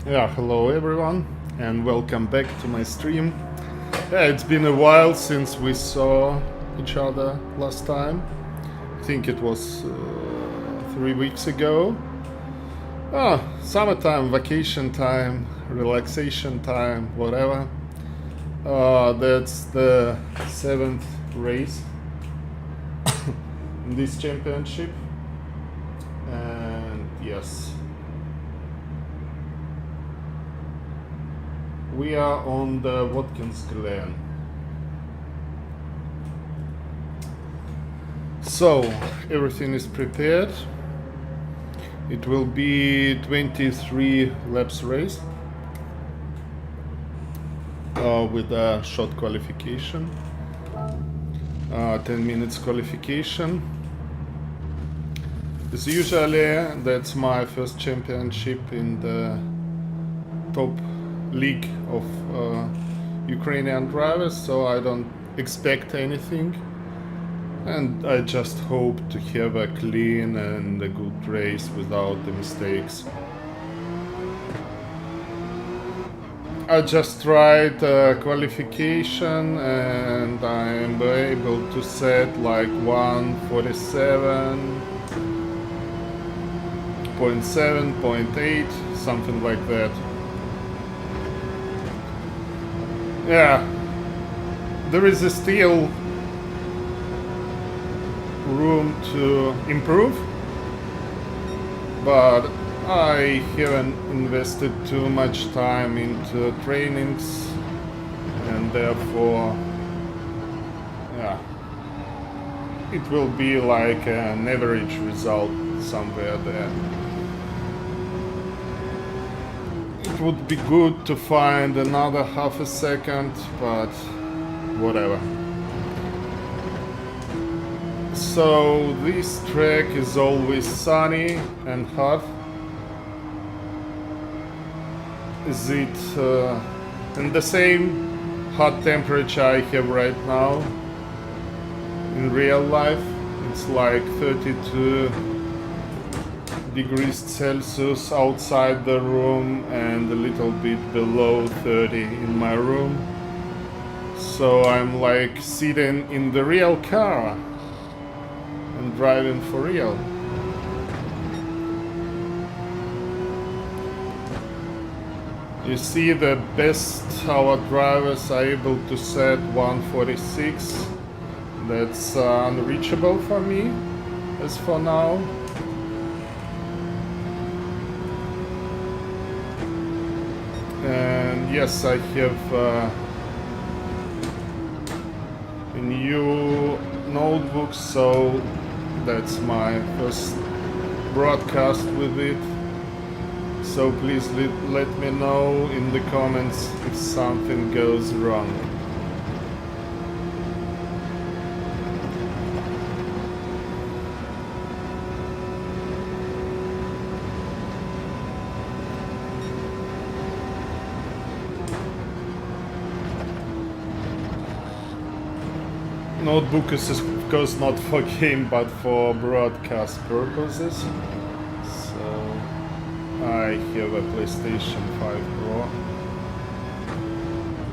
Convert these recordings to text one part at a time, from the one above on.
Yeah, hello everyone, and welcome back to my stream. Yeah, it's been a while since we saw each other last time. I think it was 3 weeks ago. Summertime, vacation time, relaxation time, whatever. That's the 7th race in this championship. And yes, we are on the Watkins Glen. So everything is prepared. It will be 23 laps race with a short qualification, 10 minutes qualification. As usually, that's my first championship in the top league of Ukrainian drivers, so I don't expect anything, and I just hope to have a clean and a good race without the mistakes. I just tried qualification and I'm able to set like 147.7, 0.8, something like that. Yeah, there is still room to improve, but I haven't invested too much time into trainings, and therefore, yeah, it will be like an average result somewhere there. It would be good to find another half a second, but whatever. So this track is always sunny and hot. Is it in the same hot temperature I have right now in real life? It's like 32 degrees Celsius outside the room and a little bit below 30 in my room. So I'm like sitting in the real car and driving for real. You see, the best our drivers are able to set 146. That's unreachable for me as for now. And yes, I have a new notebook, so that's my first broadcast with it. So please let me know in the comments if something goes wrong. Notebook is of course not for game but for broadcast purposes. So I have a PlayStation 5 Pro,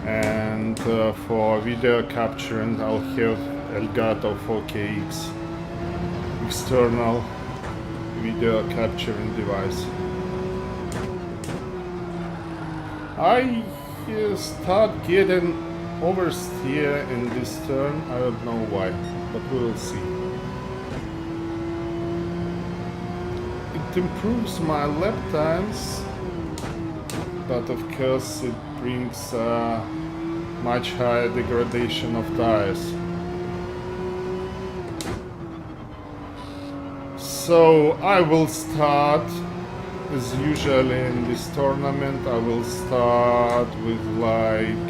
and for video capturing I'll have Elgato 4KX external video capturing device. I start getting oversteer in this turn. I don't know why, but we will see. It improves my lap times, but of course it brings much higher degradation of tires. So I will start, as usually in this tournament, I will start with like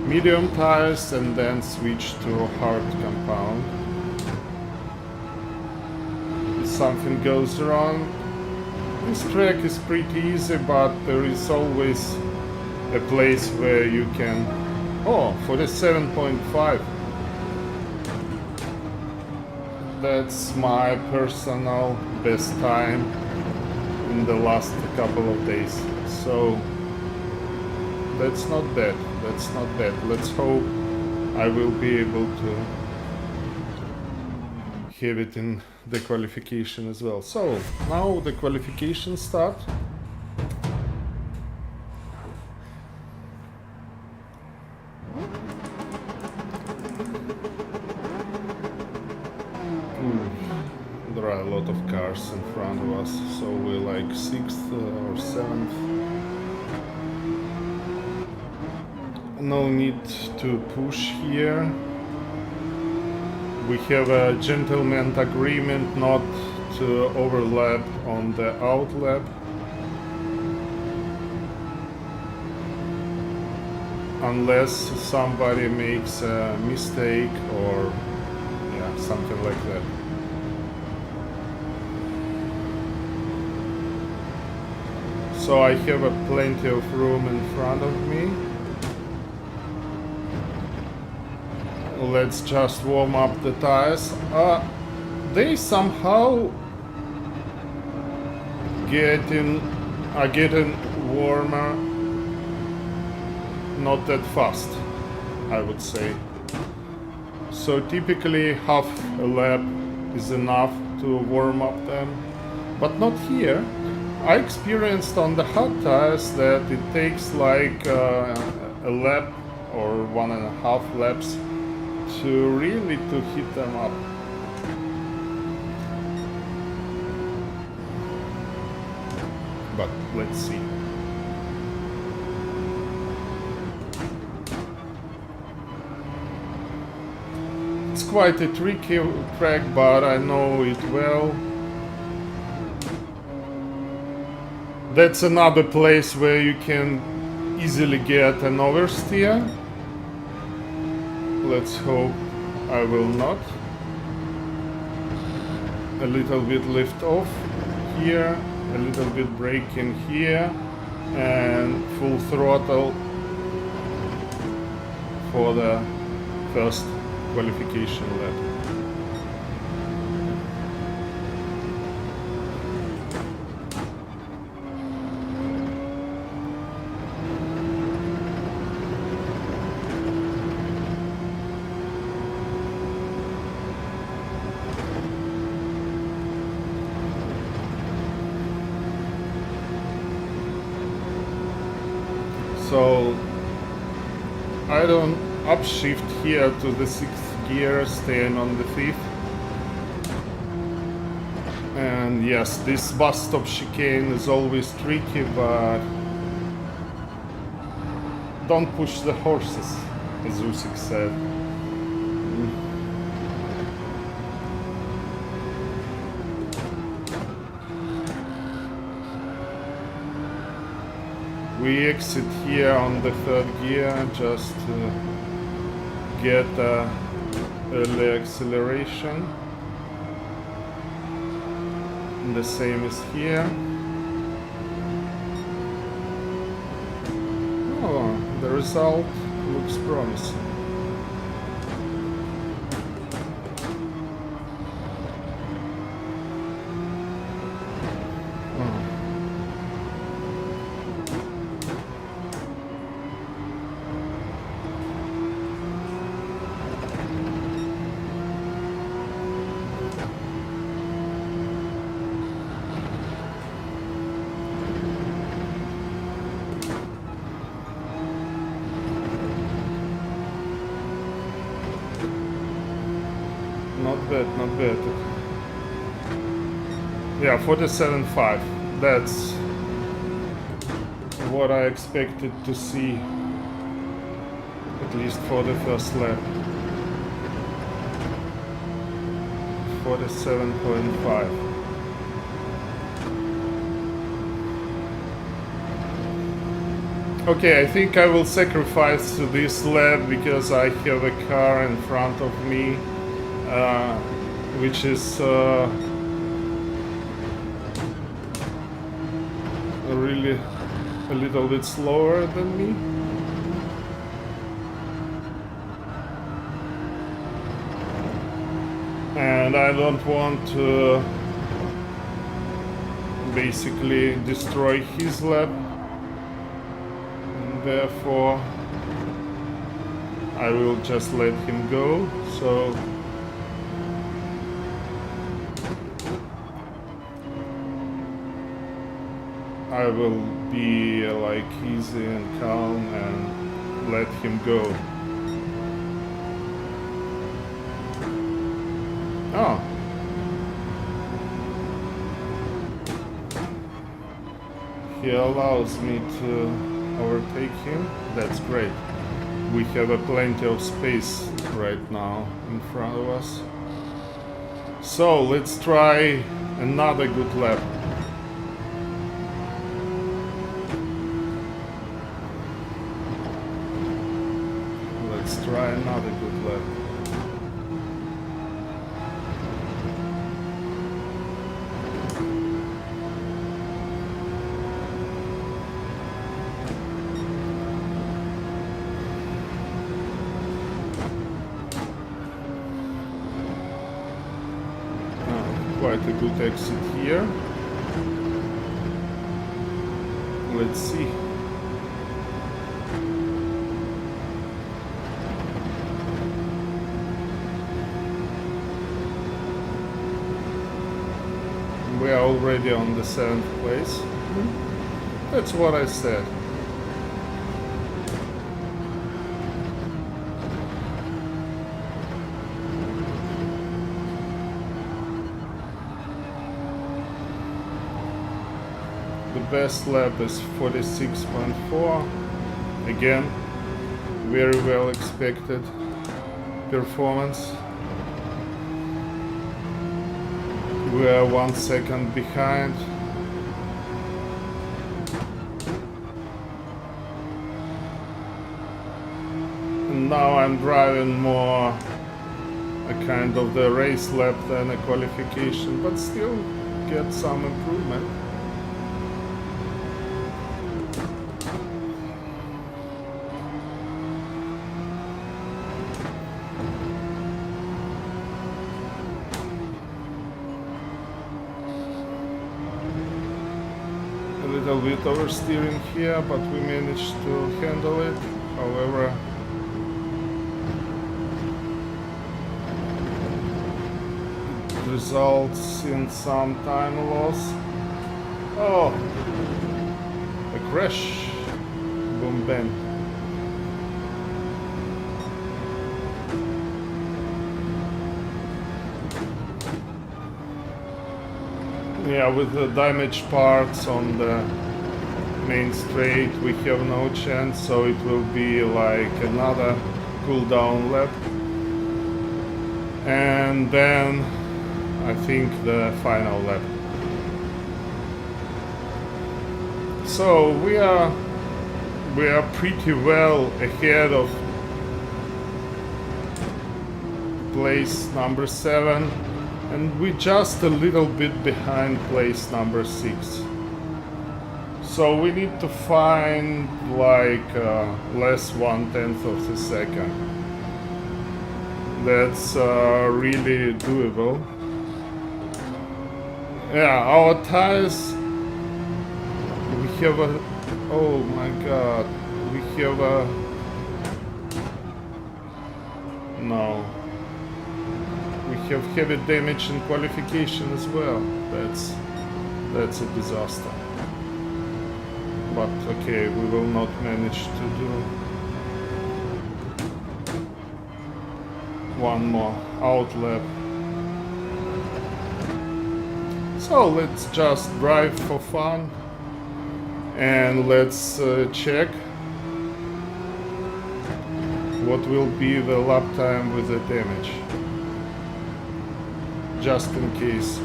medium tires and then switch to hard compound. If something goes wrong, this track is pretty easy, but there is always a place where you can... Oh, 47.5. That's my personal best time in the last couple of days. So that's not bad. That's not bad. Let's hope I will be able to have it in the qualification as well. So now the qualification start. There are a lot of cars in front of us, so we're like 6th or 7th. No need to push here. We have a gentleman agreement not to overlap on the outlap. Unless somebody makes a mistake or yeah, something like that. So I have plenty of room in front of me. Let's just warm up the tires. They somehow are getting warmer, not that fast, I would say. So typically half a lap is enough to warm up them, but not here. I experienced on the hot tires that it takes like a lap or 1.5 laps to really to heat them up. But let's see. It's quite a tricky track, but I know it well. That's another place where you can easily get an oversteer. Let's hope I will not. A little bit lift off here, a little bit braking here, and full throttle for the first qualification lap. So I don't upshift here to the 6th gear, staying on the 5th. And yes, this bus stop chicane is always tricky, but don't push the horses, as Usyk said. We exit here on the 3rd gear just to get early acceleration. And the same is here. Oh, the result looks promising. Not bad. Yeah, 47.5. That's what I expected to see, at least for the first lap. 47.5. Okay, I think I will sacrifice this lap because I have a car in front of me. Which is really a little bit slower than me. And I don't want to basically destroy his lap therefore I will just let him go. So I will be like easy and calm and let him go. Oh. He allows me to overtake him. That's great. We have plenty of space right now in front of us. So let's try another good lap. Let's try another good lap. Quite a good exit here. Let's see. We are already on the 7th place. That's what I said. The best lap is 46.4. Again, very well expected performance. We are 1 second behind. And now I'm driving more a kind of the race lap than a qualification, but still get some improvement. A little bit oversteering here, but we managed to handle it. However, it results in some time loss. Oh, a crash. Boom, bang. Yeah, with the damaged parts on the main straight, we have no chance, so it will be like another cool down lap. And then I think the final lap. So we are pretty well ahead of place number 7. And we're just a little bit behind place number 6. So we need to find like less 1/10 of the second. That's really doable. Yeah, our tires, we have a, oh my god, we have a, no. We have heavy damage in qualification as well. That's a disaster. But okay, we will not manage to do one more out lap. So let's just drive for fun and let's check what will be the lap time with the damage. Just in case.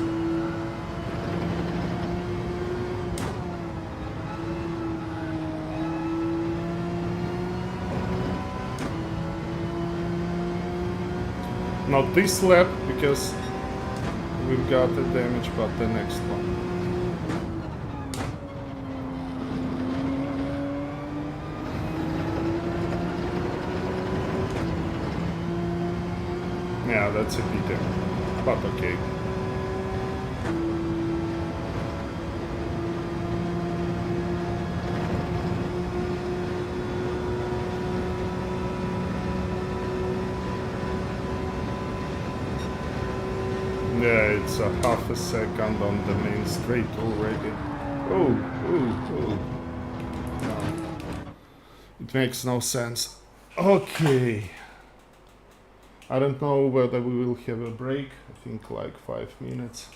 Not this lap, because we've got the damage, but the next one. Yeah, that's a pity. But okay. it's a half a second on the main straight already. Oh, oh, oh. No. It makes no sense. Okay. I don't know whether we will have a break. I think like 5 minutes.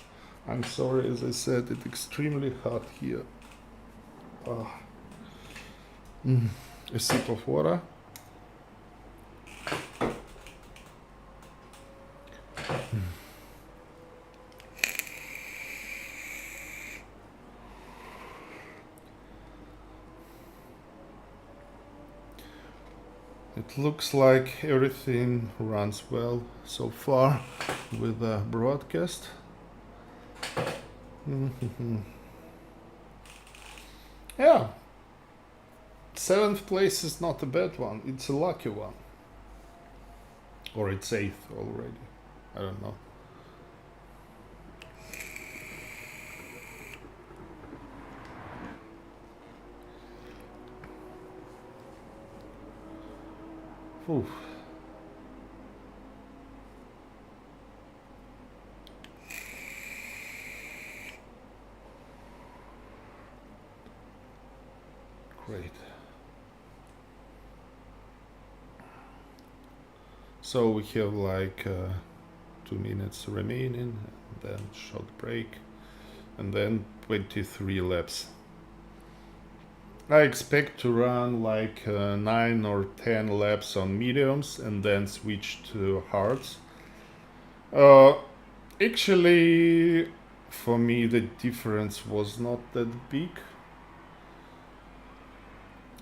I'm sorry, as I said, it's extremely hot here. A sip of water. It looks like everything runs well so far with the broadcast. Yeah, 7th place is not a bad one. It's a lucky one. Or it's 8th already. I don't know. Oof. Great. So we have like 2 minutes remaining, and then short break, and then 23 laps. I expect to run like 9 or 10 laps on mediums and then switch to hards. Actually, for me the difference was not that big,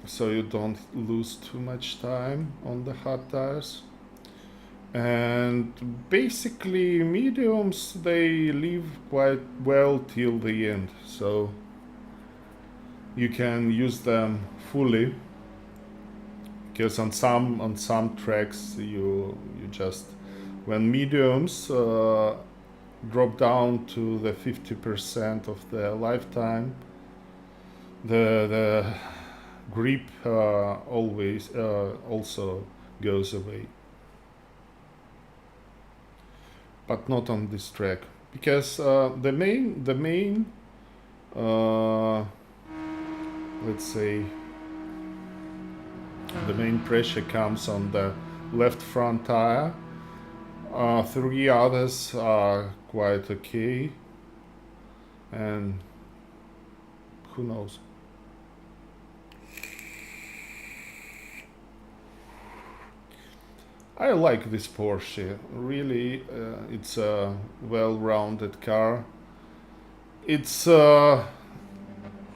so you don't lose too much time on the hard tires. And basically mediums, they live quite well till the end, so you can use them fully, because on some tracks you just, when mediums drop down to the 50% of the lifetime, the grip always also goes away. But not on this track, because the main let's say the main pressure comes on the left front tire. 3 others are quite okay, and who knows. I like this Porsche, really. It's a well-rounded car. It's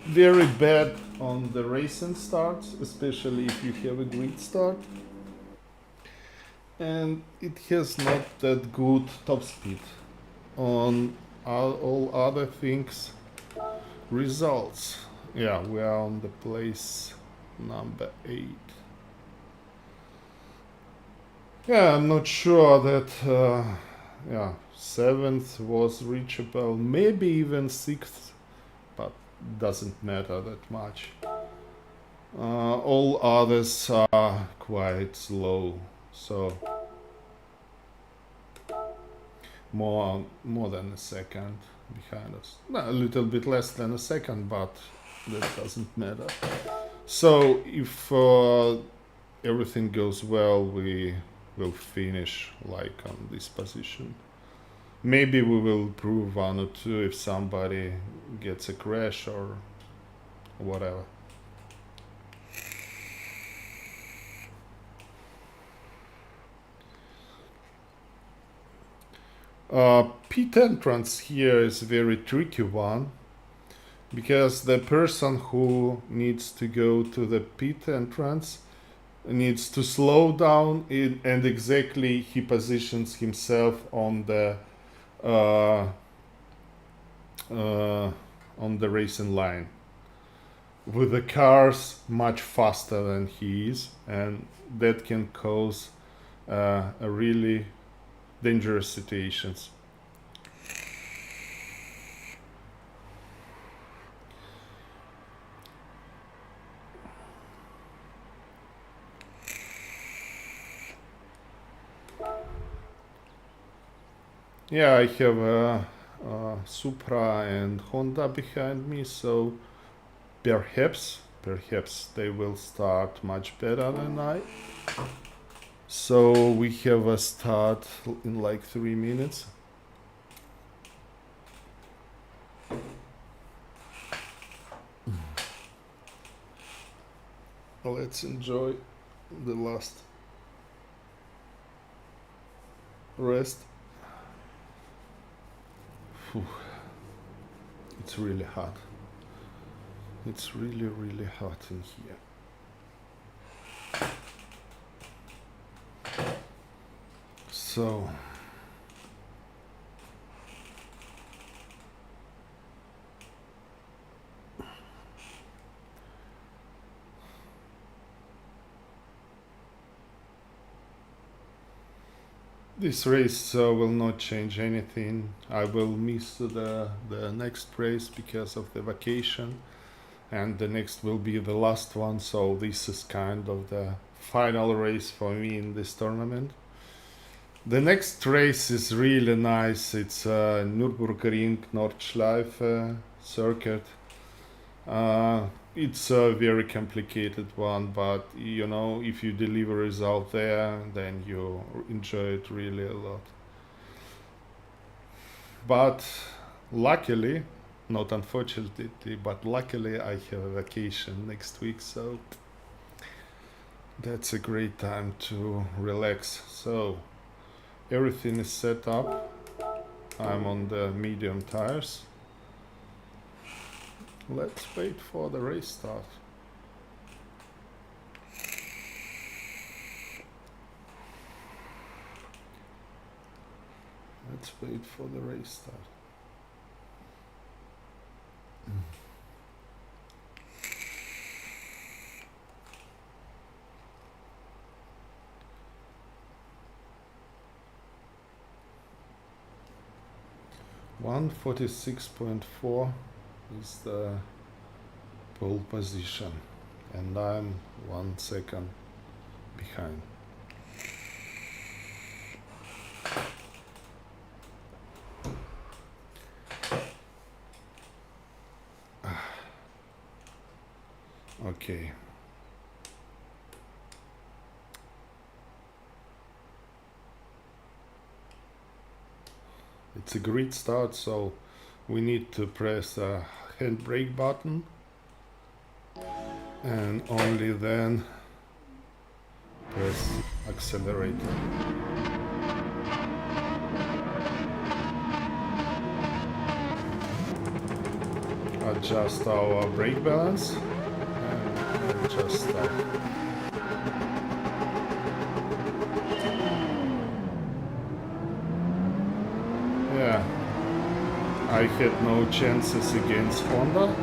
very bad on the racing starts, especially if you have a grid start. And it has not that good top speed. On all other things, results. Yeah, we are on the place number 8. Yeah, I'm not sure that 7th was reachable, maybe even 6th, but doesn't matter that much. All others are quite slow, so more than a second behind us. No, a little bit less than a second, but that doesn't matter. So if everything goes well, we will finish like on this position. Maybe we will improve 1 or 2 if somebody gets a crash or whatever. Pit entrance here is a very tricky one, because the person who needs to go to the pit entrance needs to slow down and exactly he positions himself on the racing line with the cars much faster than he is, and that can cause a really dangerous situations. Yeah, I have Supra and Honda behind me, so perhaps they will start much better than I. So we have a start in like 3 minutes. Let's enjoy the last rest. Whew. It's really hot. It's really hot in here. So this race will not change anything. I will miss the next race because of the vacation, and the next will be the last one, so this is kind of the final race for me in this tournament. The next race is really nice. It's Nürburgring Nordschleife circuit. It's a very complicated one, but you know, if you deliver result there, then you enjoy it really a lot. But luckily, not unfortunately, but luckily I have a vacation next week, so that's a great time to relax. So everything is set up. I'm on the medium tires. Let's wait for the race start. Let's wait for the race start. One 46.4 is the pole position, and I'm 1 second behind. Okay. It's a grid start, so we need to press a handbrake button, and only then press accelerator. Adjust our brake balance and just start. Yeah, I had no chances against Honda.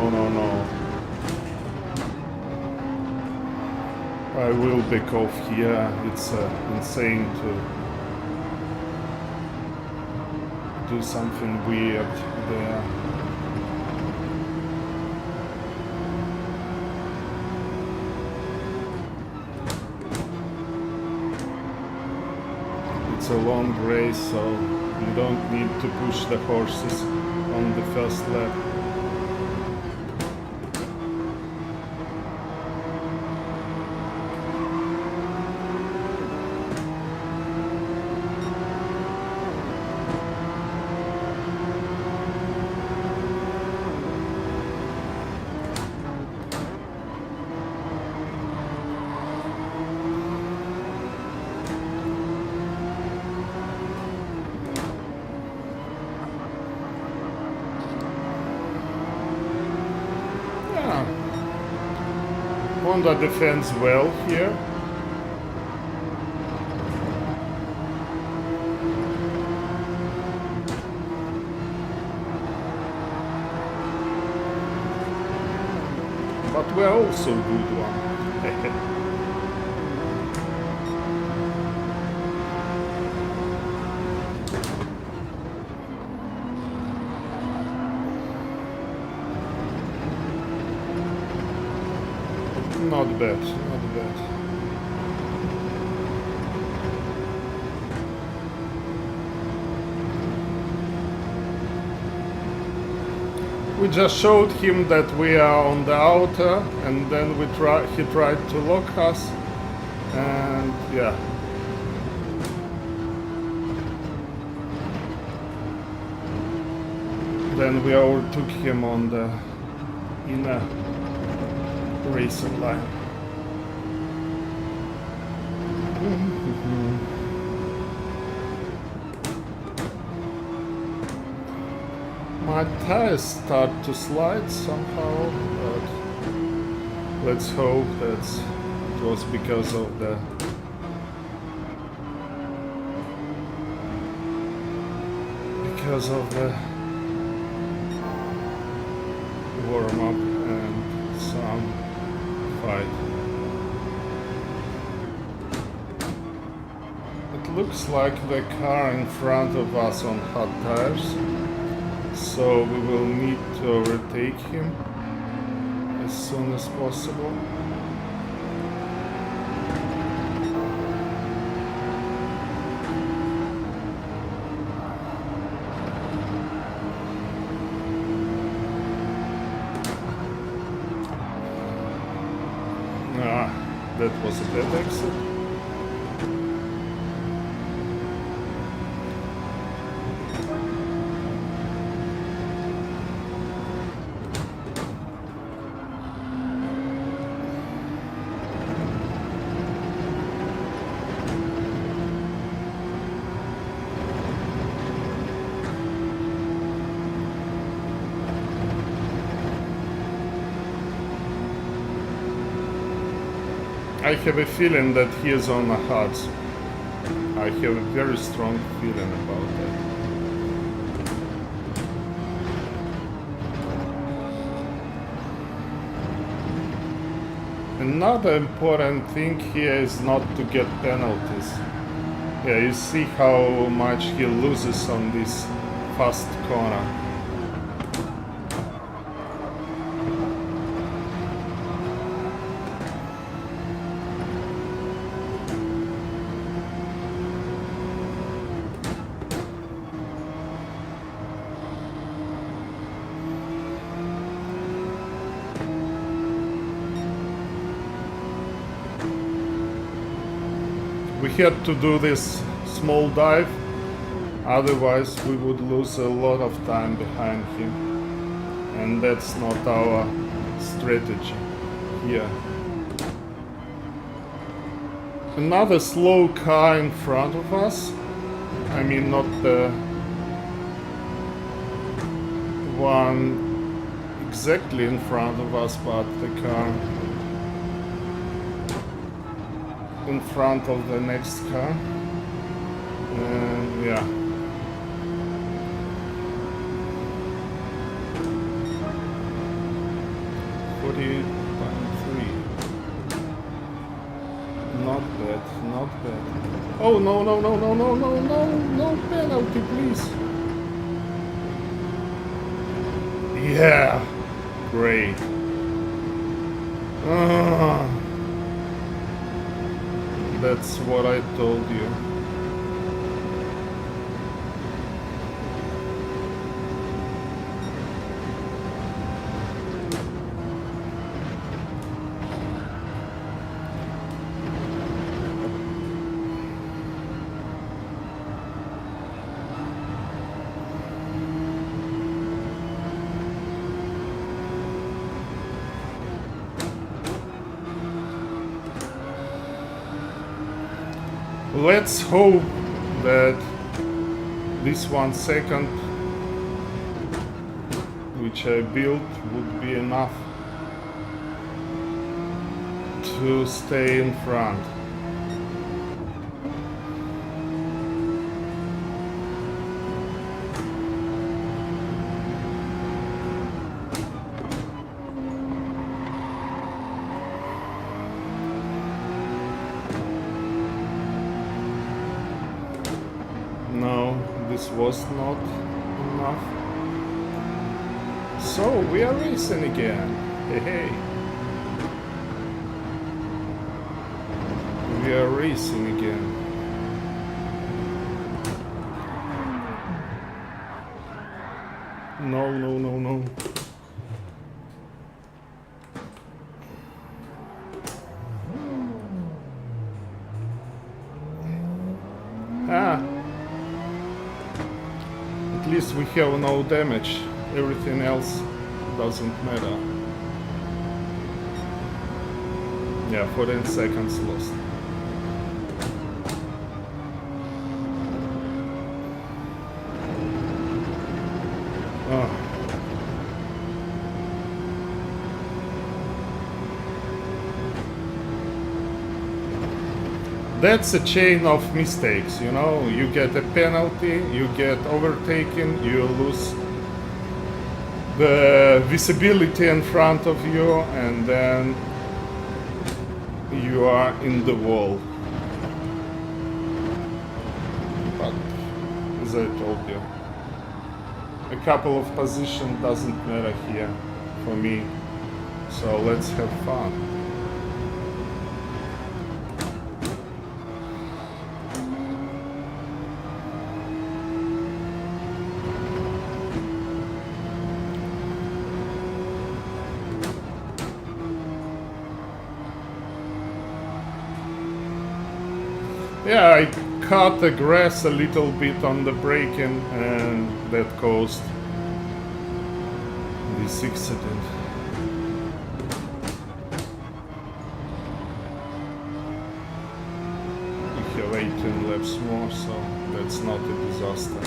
No. I will back off here. It's insane to do something weird there. It's a long race, so you don't need to push the horses on the first lap. Honda defends well here. but we are also a good one. Not bad, not bad. We just showed him that we are on the outer, and then he tried to lock us, and yeah. Then we overtook him on the inner racing line. My tires start to slide somehow, but let's hope that it was because of the warm up and some fight. It looks like the car in front of us on hot tires, so we will need to overtake him as soon as possible. That was a bad exit. I have a feeling that he is on the hot. I have a very strong feeling about that. Another important thing here is not to get penalties. Yeah, you see how much he loses on this fast corner. We had to do this small dive, otherwise we would lose a lot of time behind him, and that's not our strategy here. Another slow car in front of us, I mean not the one exactly in front of us, but the car in front of the next car, and yeah. Not bad, not bad. Oh no no no no no no no no penalty, please. Yeah, great. That's what I told you. Let's hope that this 1 second which I built would be enough to stay in front. this was not enough. So we are racing again. Hey, hey. We are racing again. No, no, no, no. Ah. At least we have no damage. Everything else doesn't matter. Yeah, 14 seconds lost. Oh. That's a chain of mistakes, you know. You get a penalty, you get overtaken, you lose the visibility in front of you, and then you are in the wall. But as I told you, a couple of positions doesn't matter here for me, so let's have fun. Yeah, I cut the grass a little bit on the braking, and that caused this accident. We have 18 laps more, so that's not a disaster.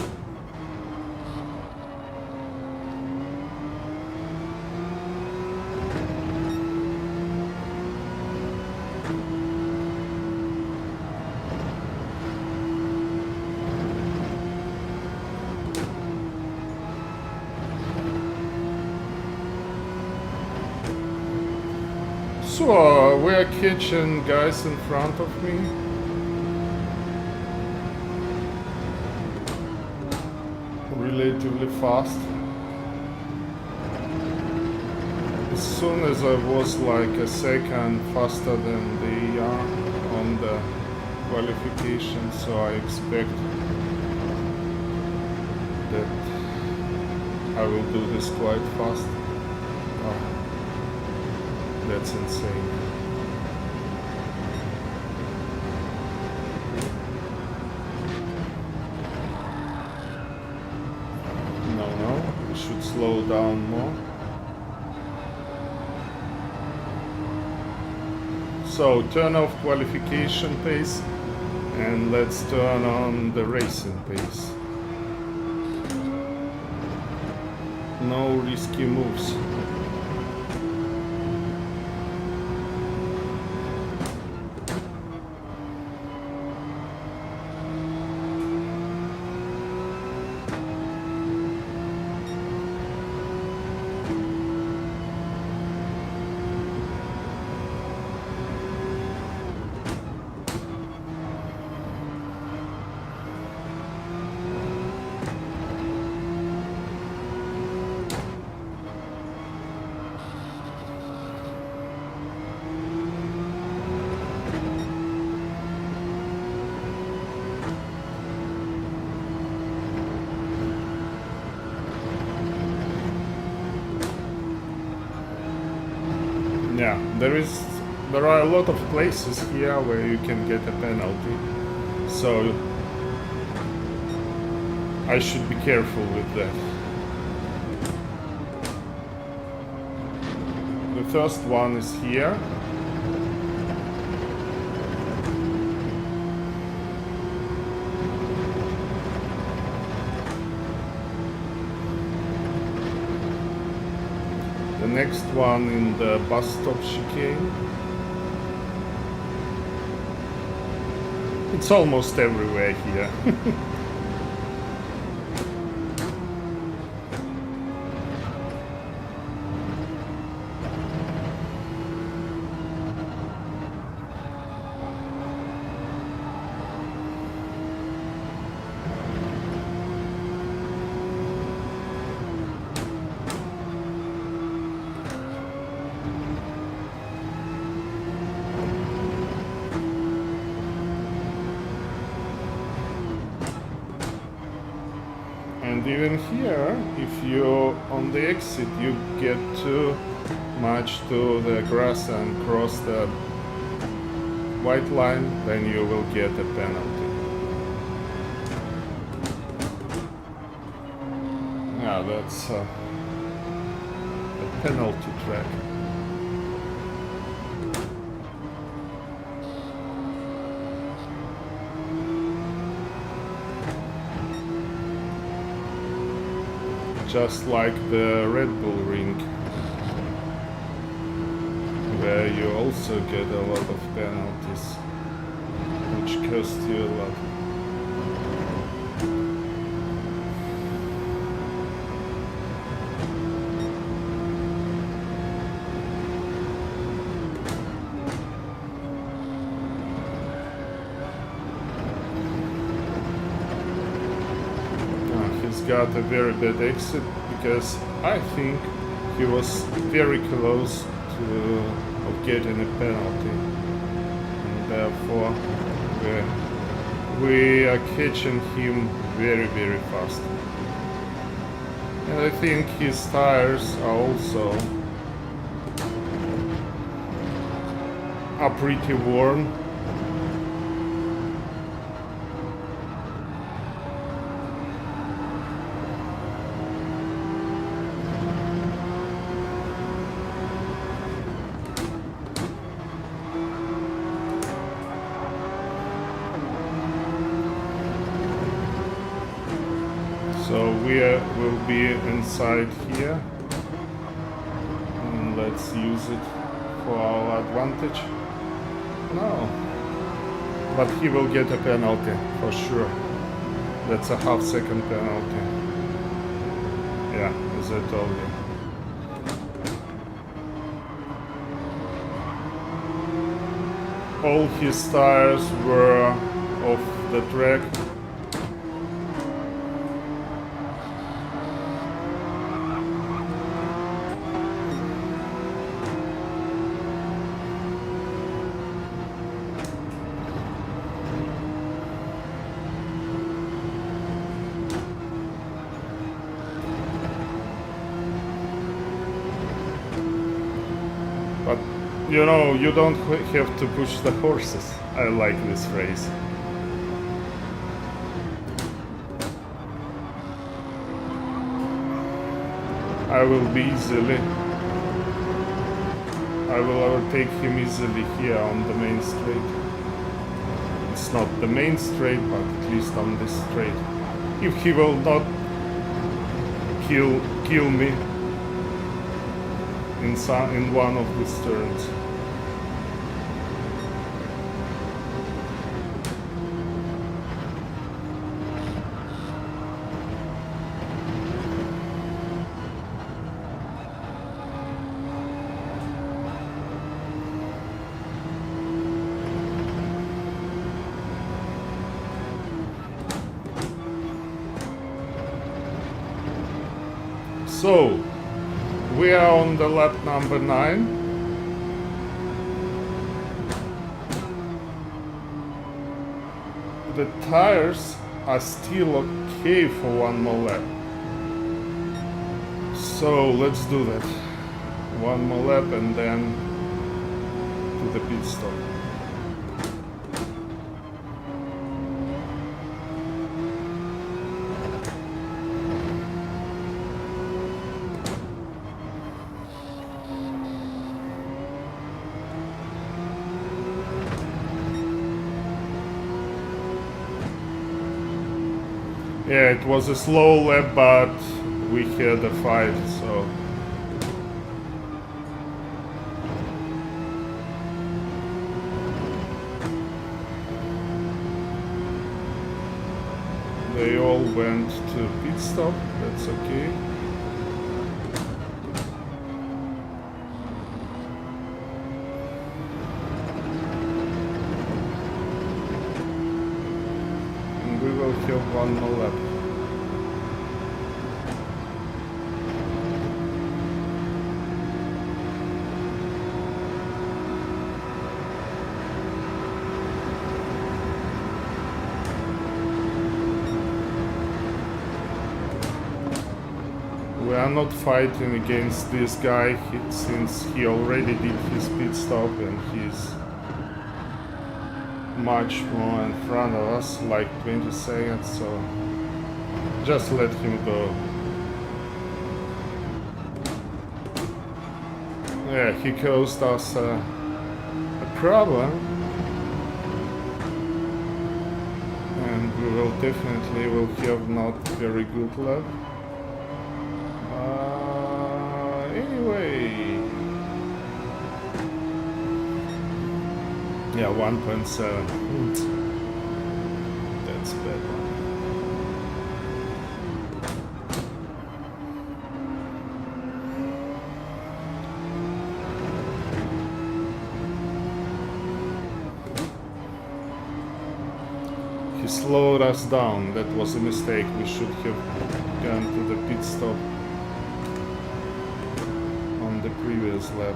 So we're catching guys in front of me. Relatively fast. As soon as I was like a second faster than they are on the qualification, so I expect that I will do this quite fast. Oh. That's insane. No, we should slow down more. So turn off qualification pace and let's turn on the racing pace. No risky moves. Yeah, there are a lot of places here where you can get a penalty, so I should be careful with that. The first one is here. The next one in the bus stop chicane. It's almost everywhere here. even here, if you're on the exit, you get too much to the grass and cross the white line, then you will get a penalty. Yeah, that's a penalty track. Just like the Red Bull ring, where you also get a lot of penalties, which cost you a lot. He's got a very bad exit because I think he was very close of getting a penalty, and therefore we are catching him very, very fast. And I think his tires are pretty worn. So we will be inside here, and let's use it for our advantage. No, but he will get a penalty for sure. That's a half-second penalty. Yeah, as I told you. All his tires were off the track. But, you know, you don't have to push the horses. I like this phrase. I will overtake him easily here on the main straight. It's not the main straight, but at least on this straight. If he will not kill me in one of these turns. So, we are on the lap number 9. The tires are still okay for one more lap. So let's do that. One more lap and then to the pit stop. Yeah, it was a slow lap, but we had a fight, so... They all went to pit stop, that's okay. We will have one more lap. are not fighting against this guy since he already did his pit stop and he's much more in front of us, like 20 seconds, so just let him go. Yeah, he caused us a problem, and we will definitely have not very good luck. Anyway, yeah, 1.7. That's bad one. He slowed us down. That was a mistake. We should have gone to the pit stop on the previous lap.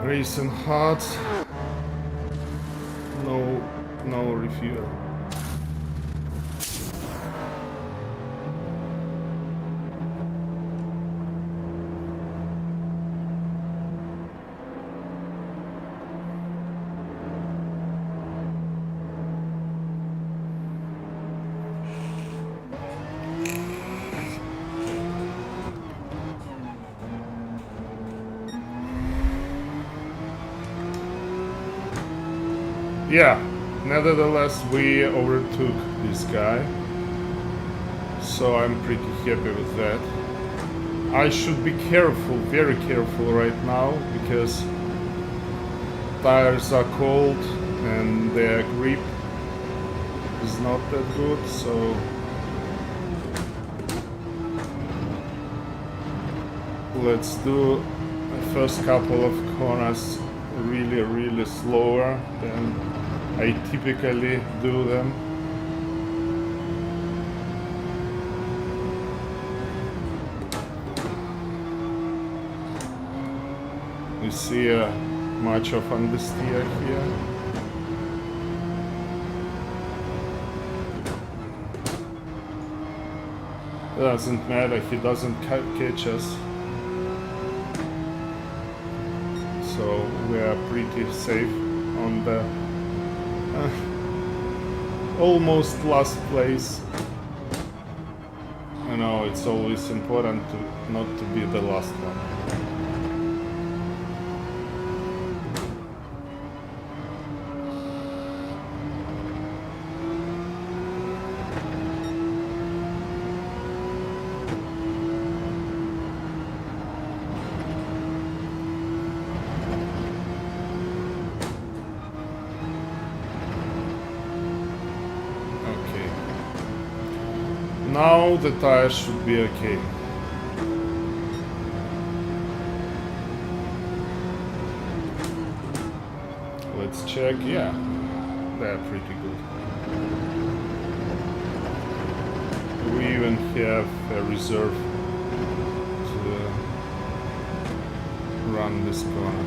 Racing hard. No refuel. Yeah, nevertheless we overtook this guy, so I'm pretty happy with that. I should be careful, very careful right now, because tires are cold and their grip is not that good, so let's do the first couple of corners really slower than I typically do them. You see much of understeer here. Doesn't matter, he doesn't catch us. So we are pretty safe on the almost last place. You know, it's always important not to be the last one. Now the tires should be okay. Let's check. Yeah, they're pretty good. We even have a reserve to run this corner.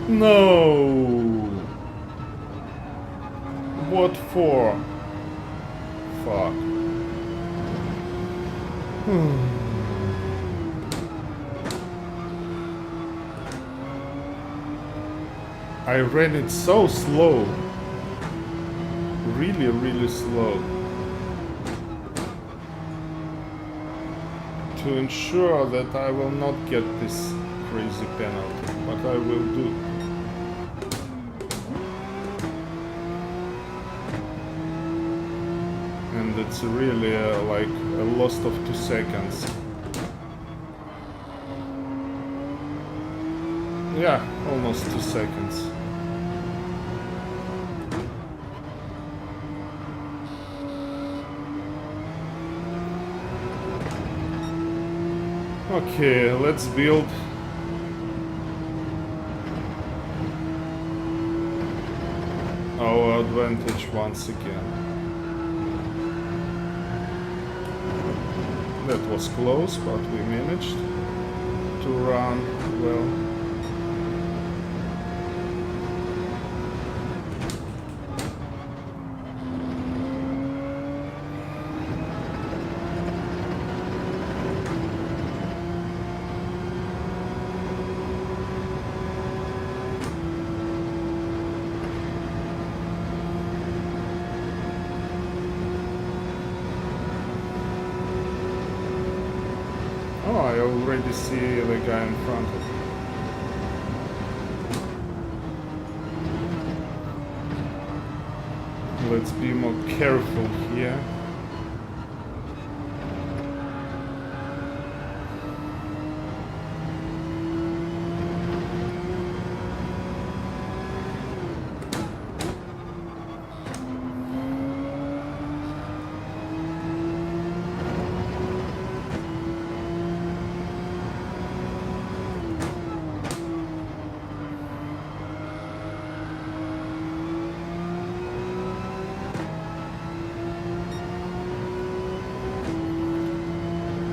No! What for? Fuck. I ran it so slow. Really slow. To ensure that I will not get this crazy penalty, but I will do. And it's really like a loss of 2 seconds. Yeah, almost 2 seconds. Okay, let's build our advantage once again. That was close, but we managed to run well. Oh, I already see the guy in front of me. Let's be more careful here.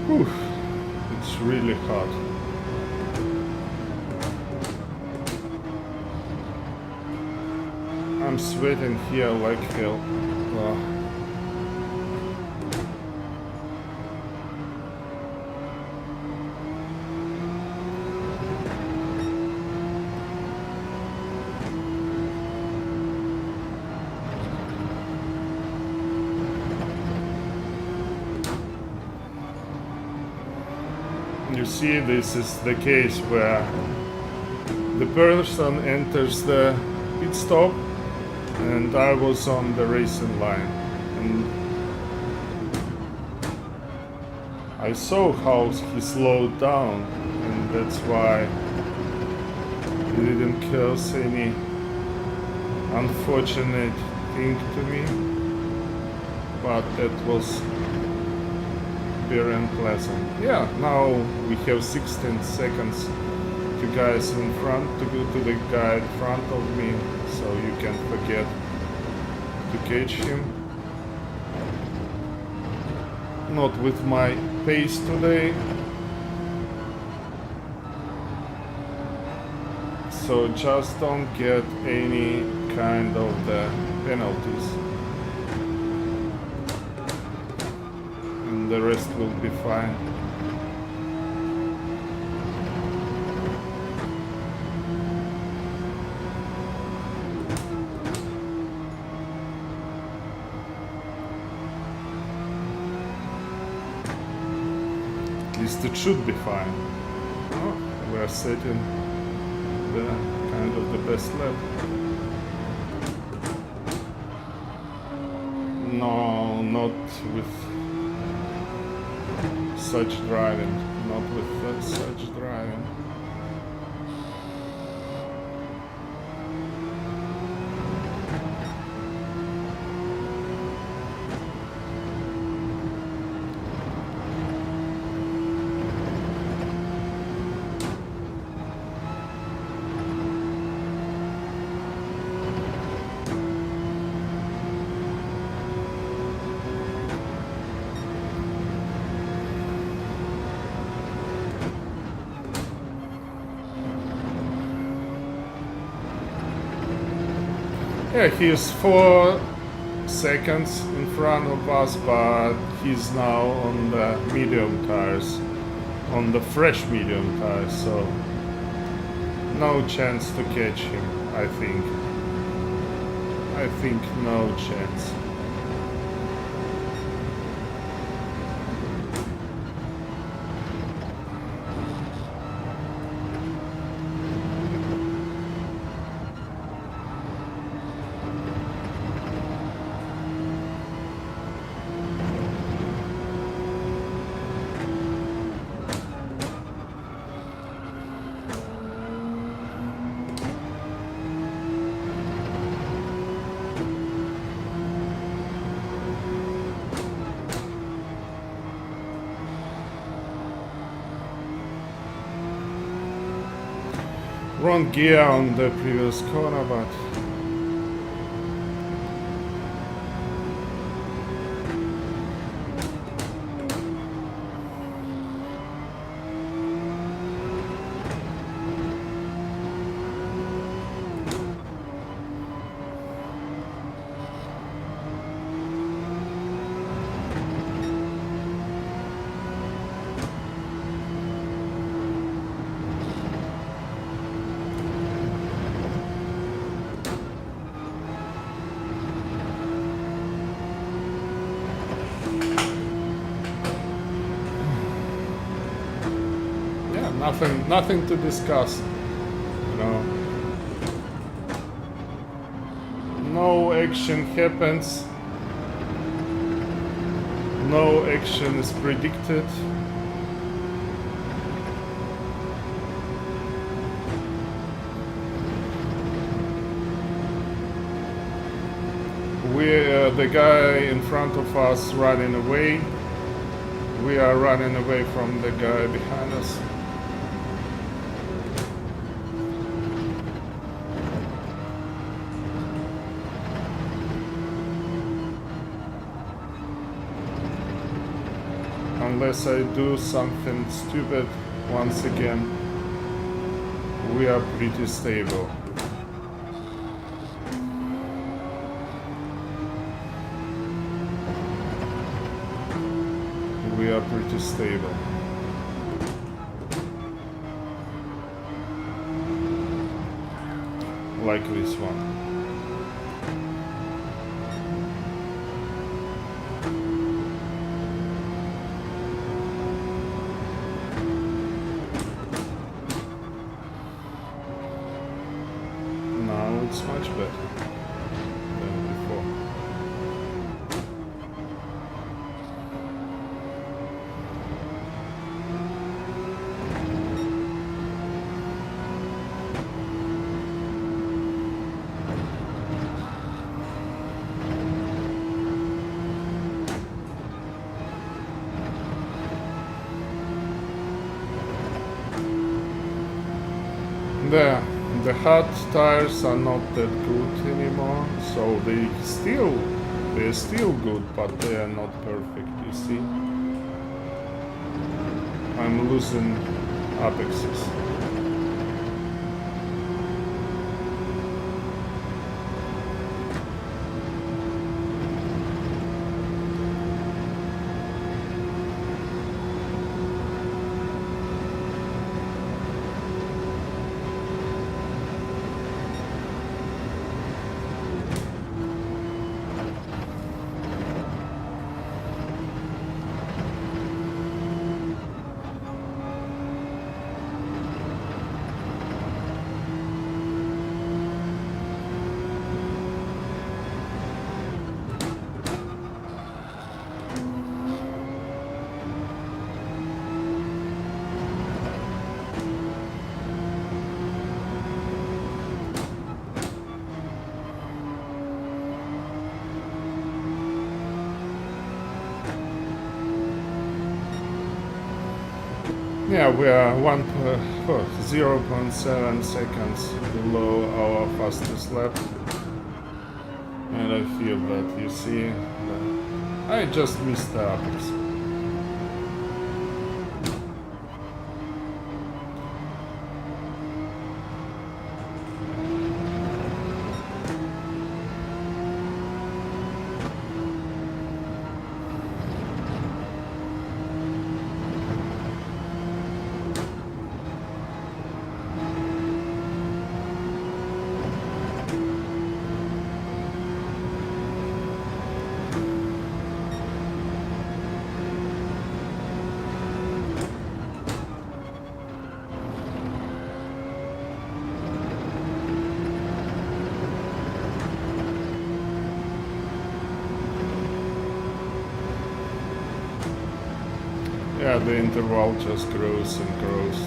Whew, it's really hot. I'm sweating here like hell. Wow. You see, this is the case where the person enters the pit stop and I was on the racing line, and I saw how he slowed down, and that's why he didn't cause any unfortunate thing to me, but that was very unpleasant. Yeah, now we have 16 seconds to guys in front, to go to the guy in front of me, so you can forget to catch him. Not with my pace today. So just don't get any kind of the penalties. And the rest will be fine. At least it should be fine. Oh, we're setting the kind of the best lap. No, not with such driving. Not with such driving. Yeah, he's 4 seconds in front of us, but he's now on the medium tires, on the fresh medium tires, so no chance to catch him, I think. I think no chance. wrong gear on the previous corner, but nothing to discuss, you know. No action happens. No action is predicted. The guy in front of us running away. We are running away from the guy behind us. Unless I do something stupid once again, we are pretty stable. We are pretty stable. Like this one. It's much better than before. The hard tires are not that good anymore, so they're still good, but they are not perfect, you see. I'm losing apexes. Yeah, we are 0.7 seconds below our fastest lap, and I feel that, you see, I just missed the apex. Yeah, the interval just grows and grows.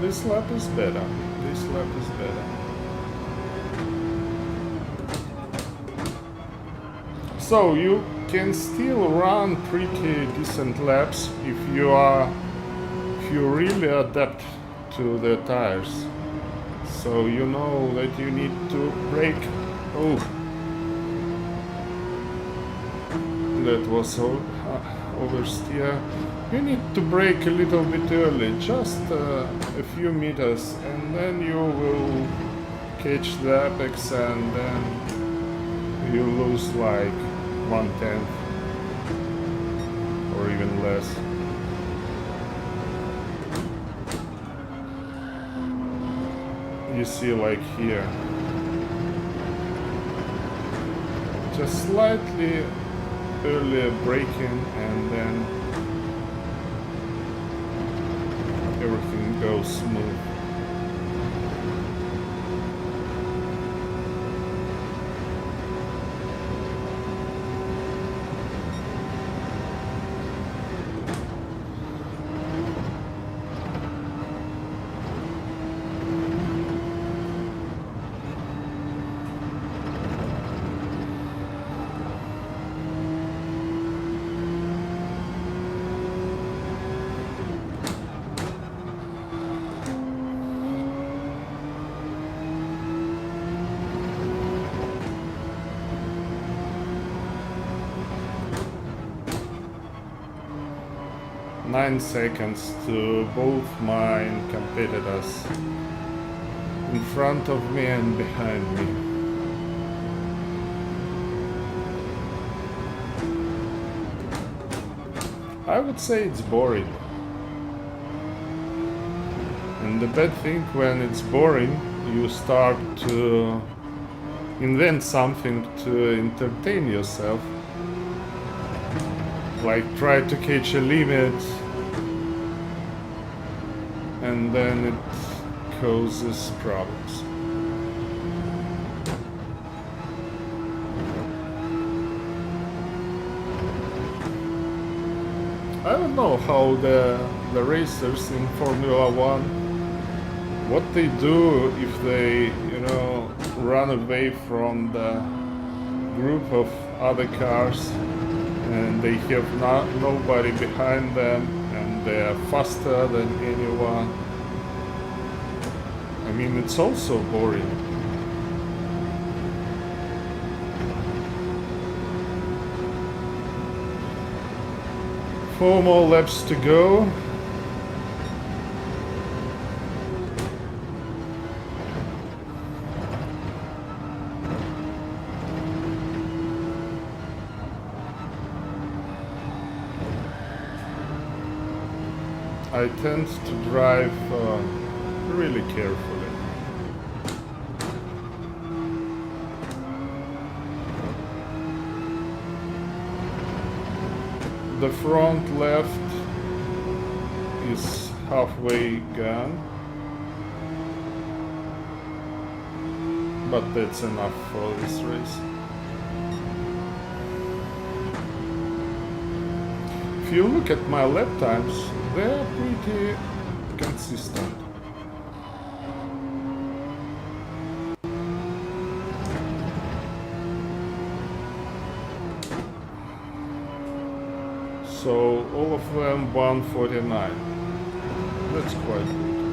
This lap is better. This lap is better. So you can still run pretty decent laps if you really adapt to the tires. So you know that you need to brake. Oh, that was oversteer. You need to brake a little bit early, just a few meters, and then you will catch the apex, and then you lose like 1/10 or even less. You see, like here, just slightly earlier braking, and then everything goes smooth. Nine seconds to both my competitors in front of me and behind me. I would say it's boring. And the bad thing, when it's boring, you start to invent something to entertain yourself. Like try to catch a limit, and then it causes problems. I don't know how the racers in Formula One, what they do if they, run away from the group of other cars and they have nobody behind them and they are faster than anyone. I mean, it's also boring. Four more laps to go. I tend to drive really carefully. The front left is halfway gone, but that's enough for this race. If you look at my lap times, they're pretty consistent. So all of them 149. That's quite good.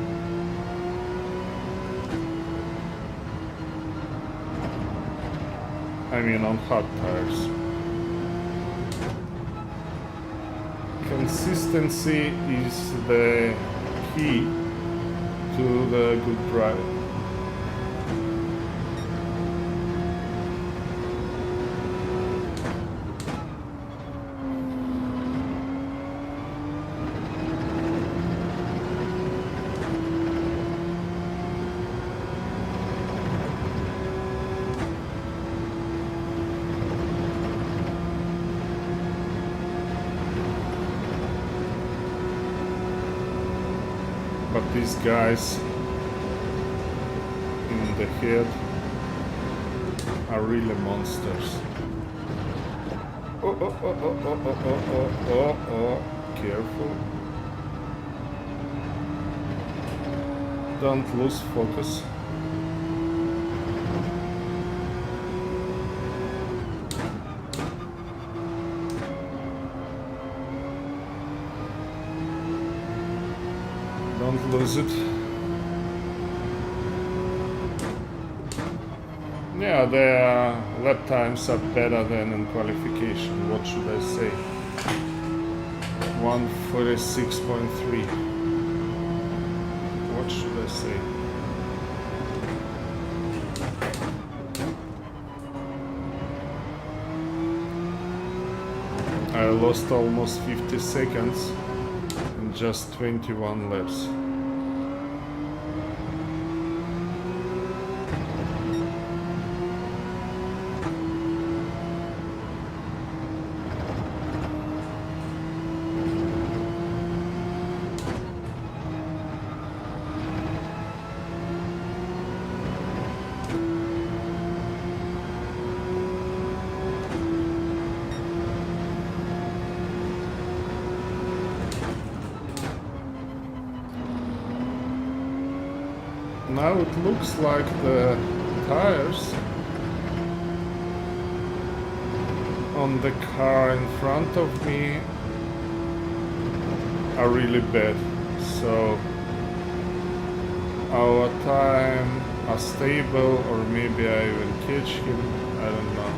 I mean, on hot tires. Consistency is the key to the good driving. But these guys in the head are really monsters. Oh, careful. Don't lose focus. Don't lose it. Yeah, their lap times are better than in qualification. What should I say? 1:46.3. What should I say? I lost almost 50 seconds in just 21 laps. Now it looks like the tires on the car in front of me are really bad, so our time are stable, or maybe I even catch him, I don't know.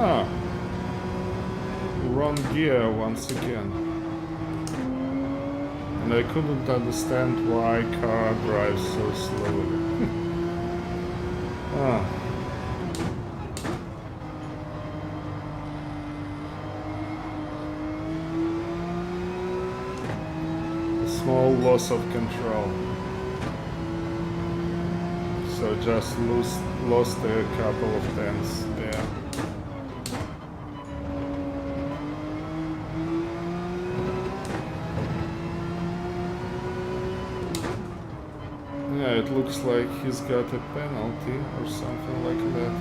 Ah, wrong gear once again. And I couldn't understand why car drives so slowly. Ah. A small loss of control. So just lost a couple of tenths there. Yeah, it looks like he's got a penalty or something like that.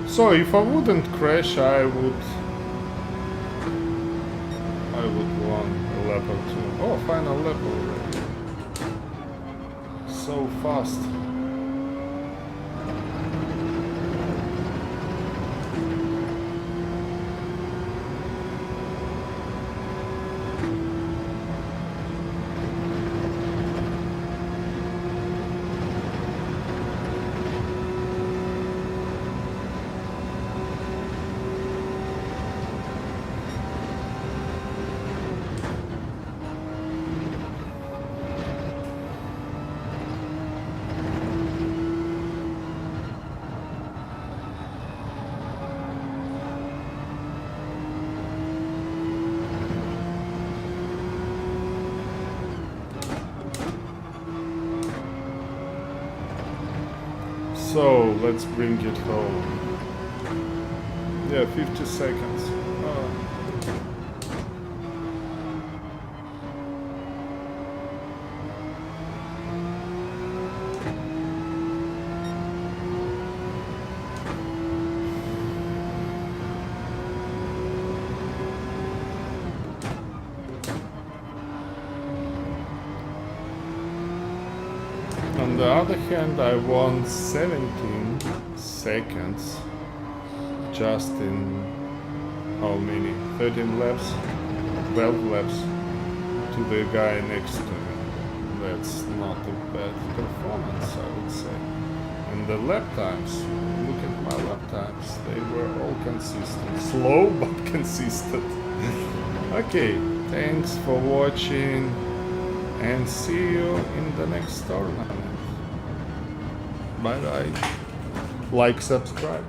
So if I wouldn't crash, I would won a lap or two. Oh, final lap already. So fast. So let's bring it home. Yeah, 50 seconds. On the other hand, I won 17 seconds just in how many? 13 laps? 12 laps to the guy next to me. That's not a bad performance, I would say. And the lap times, look at my lap times, they were all consistent. Slow but consistent. Okay, thanks for watching and see you in the next tournament. Bye bye. Like, subscribe.